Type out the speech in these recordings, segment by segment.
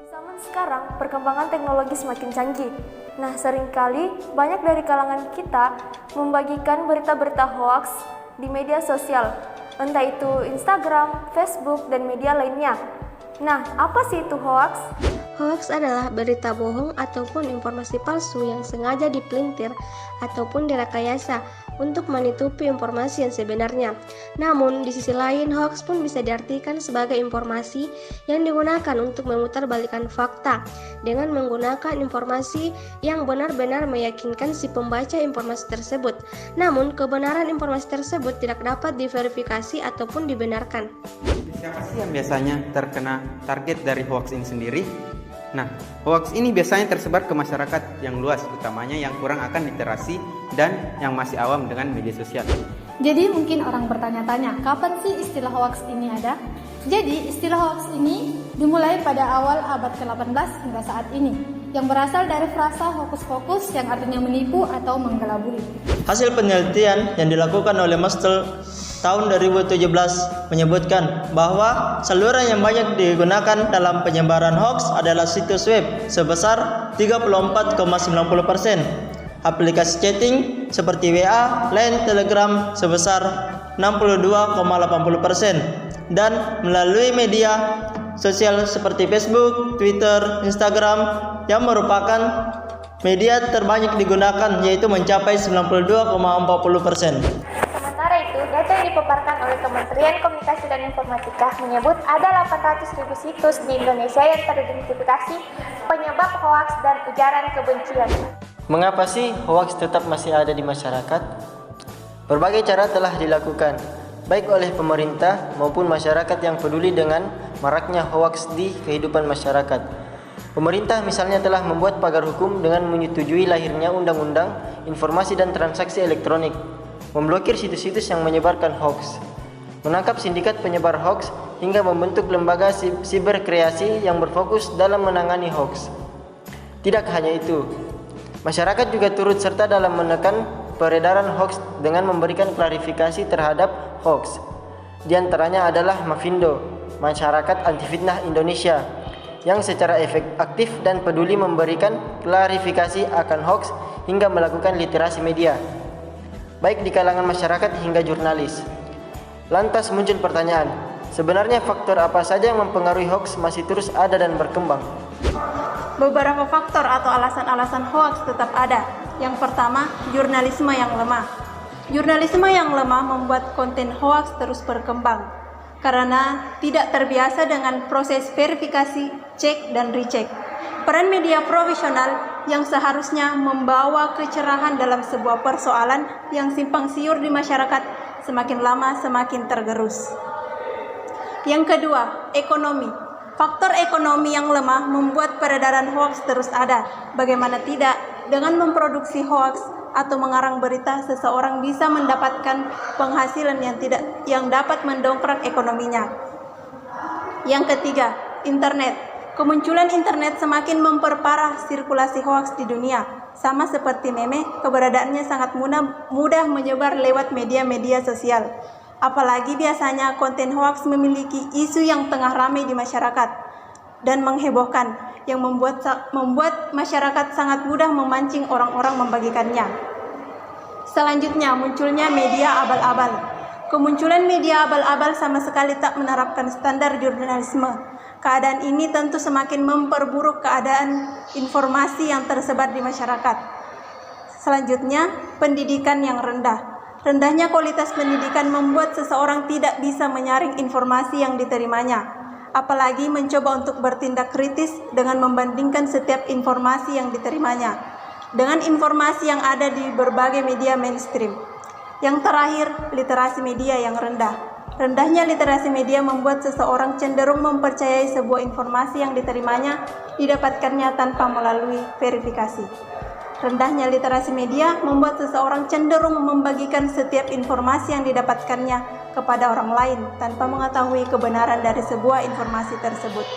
Zaman sekarang, perkembangan teknologi semakin canggih. Nah, seringkali banyak dari kalangan kita membagikan berita-berita hoaks di media sosial, entah itu Instagram, Facebook, dan media lainnya. Nah, apa sih itu hoaks? Hoax adalah berita bohong ataupun informasi palsu yang sengaja dipelintir ataupun direkayasa untuk menutupi informasi yang sebenarnya. Namun, di sisi lain, hoax pun bisa diartikan sebagai informasi yang digunakan untuk memutarbalikkan fakta dengan menggunakan informasi yang benar-benar meyakinkan si pembaca informasi tersebut. Namun, kebenaran informasi tersebut tidak dapat diverifikasi ataupun dibenarkan. Siapa sih yang biasanya terkena target dari hoax ini sendiri? Nah, hoax ini biasanya tersebar ke masyarakat yang luas, utamanya yang kurang akan literasi dan yang masih awam dengan media sosial. Jadi mungkin orang bertanya-tanya, kapan sih istilah hoax ini ada? Jadi istilah hoax ini dimulai pada awal abad ke-18 hingga saat ini, yang berasal dari frasa hokus pokus yang artinya menipu atau menggelabui. Hasil penelitian yang dilakukan oleh Mastel tahun 2017 menyebutkan bahwa saluran yang banyak digunakan dalam penyebaran hoax adalah situs web sebesar 34,90%, aplikasi chatting seperti WA, Line, Telegram sebesar 62,80%, dan melalui media sosial seperti Facebook, Twitter, Instagram yang merupakan media terbanyak digunakan, yaitu mencapai 92,40%. Sementara itu, data yang dipaparkan oleh Kementerian Komunikasi dan Informatika menyebut ada 800.000 situs di Indonesia yang teridentifikasi penyebab hoaks dan ujaran kebencian. Mengapa sih hoaks tetap masih ada di masyarakat? Berbagai cara telah dilakukan, baik oleh pemerintah maupun masyarakat yang peduli dengan maraknya hoaks di kehidupan masyarakat. Pemerintah misalnya telah membuat pagar hukum dengan menyetujui lahirnya Undang-Undang Informasi dan Transaksi Elektronik, memblokir situs-situs yang menyebarkan hoaks, menangkap sindikat penyebar hoaks, hingga membentuk lembaga siberkreasi yang berfokus dalam menangani hoaks. Tidak hanya itu, masyarakat juga turut serta dalam menekan peredaran hoaks dengan memberikan klarifikasi terhadap hoaks. Di antaranya adalah Mafindo, Masyarakat Anti Fitnah Indonesia, yang secara aktif dan peduli memberikan klarifikasi akan hoaks hingga melakukan literasi media, baik di kalangan masyarakat hingga jurnalis. Lantas muncul pertanyaan, sebenarnya faktor apa saja yang mempengaruhi hoaks masih terus ada dan berkembang? Beberapa faktor atau alasan-alasan hoaks tetap ada. Yang pertama, jurnalisme yang lemah. Jurnalisme yang lemah membuat konten hoaks terus berkembang karena tidak terbiasa dengan proses verifikasi, cek, dan recheck. Peran media profesional yang seharusnya membawa kecerahan dalam sebuah persoalan yang simpang siur di masyarakat semakin lama semakin tergerus. Yang kedua, ekonomi. Faktor ekonomi yang lemah membuat peredaran hoaks terus ada. Bagaimana tidak, dengan memproduksi hoaks atau mengarang berita, seseorang bisa mendapatkan penghasilan yang dapat mendongkrak ekonominya. Yang ketiga, internet. Kemunculan internet semakin memperparah sirkulasi hoaks di dunia. Sama seperti meme, keberadaannya sangat mudah menyebar lewat media-media sosial. Apalagi biasanya konten hoaks memiliki isu yang tengah ramai di masyarakat dan menghebohkan, yang membuat masyarakat sangat mudah memancing orang-orang membagikannya. Selanjutnya, munculnya media abal-abal. Kemunculan media abal-abal sama sekali tak menerapkan standar jurnalisme. Keadaan ini tentu semakin memperburuk keadaan informasi yang tersebar di masyarakat. Selanjutnya, pendidikan yang rendah. Rendahnya kualitas pendidikan membuat seseorang tidak bisa menyaring informasi yang diterimanya, apalagi mencoba untuk bertindak kritis dengan membandingkan setiap informasi yang diterimanya dengan informasi yang ada di berbagai media mainstream. Yang terakhir, literasi media yang rendah. Rendahnya literasi media membuat seseorang cenderung mempercayai sebuah informasi yang diterimanya didapatkannya tanpa melalui verifikasi. Rendahnya literasi media membuat seseorang cenderung membagikan setiap informasi yang didapatkannya kepada orang lain tanpa mengetahui kebenaran dari sebuah informasi tersebut.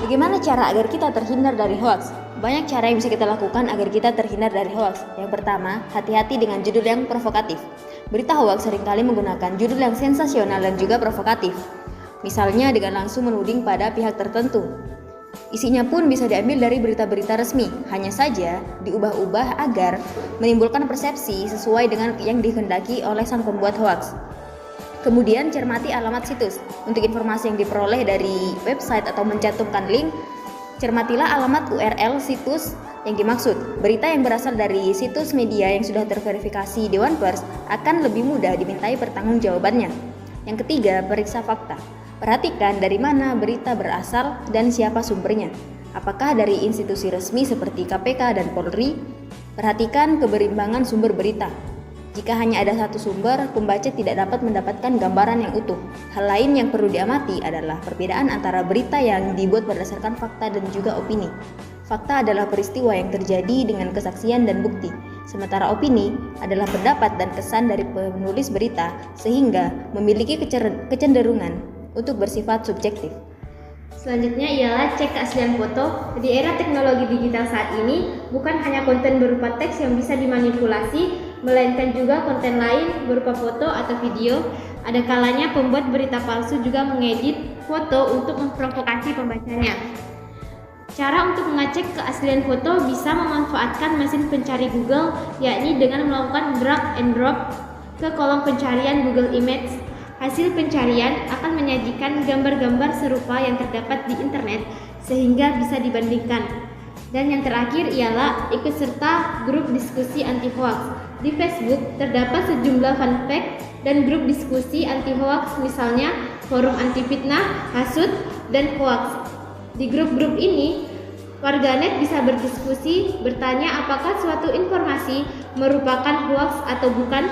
Bagaimana cara agar kita terhindar dari hoaks? Banyak cara yang bisa kita lakukan agar kita terhindar dari hoaks. Yang pertama, hati-hati dengan judul yang provokatif. Berita hoaks seringkali menggunakan judul yang sensasional dan juga provokatif. Misalnya dengan langsung menuding pada pihak tertentu. Isinya pun bisa diambil dari berita-berita resmi, hanya saja diubah-ubah agar menimbulkan persepsi sesuai dengan yang dikehendaki oleh sang pembuat hoaks. Kemudian cermati alamat situs. Untuk informasi yang diperoleh dari website atau mencantumkan link, cermatilah alamat URL situs yang dimaksud. Berita yang berasal dari situs media yang sudah terverifikasi Dewan Pers akan lebih mudah dimintai pertanggungjawabannya. Yang ketiga, periksa fakta. Perhatikan dari mana berita berasal dan siapa sumbernya. Apakah dari institusi resmi seperti KPK dan Polri? Perhatikan keberimbangan sumber berita. Jika hanya ada satu sumber, pembaca tidak dapat mendapatkan gambaran yang utuh. Hal lain yang perlu diamati adalah perbedaan antara berita yang dibuat berdasarkan fakta dan juga opini. Fakta adalah peristiwa yang terjadi dengan kesaksian dan bukti, sementara opini adalah pendapat dan kesan dari penulis berita sehingga memiliki kecenderungan untuk bersifat subjektif. Selanjutnya ialah cek keaslian foto. Di era teknologi digital saat ini, bukan hanya konten berupa teks yang bisa dimanipulasi, melainkan juga konten lain berupa foto atau video. Ada kalanya pembuat berita palsu juga mengedit foto untuk memprovokasi pembacanya. Cara untuk mengecek keaslian foto bisa memanfaatkan mesin pencari Google, yakni dengan melakukan drag and drop ke kolom pencarian Google Image. Hasil pencarian akan menyajikan gambar-gambar serupa yang terdapat di internet sehingga bisa dibandingkan. Dan yang terakhir ialah ikut serta grup diskusi anti-hoax. Di Facebook terdapat sejumlah fun fact dan grup diskusi anti-hoax, misalnya forum anti-fitnah, hasut, dan hoax. Di grup-grup ini, warganet bisa berdiskusi, bertanya apakah suatu informasi merupakan hoax atau bukan,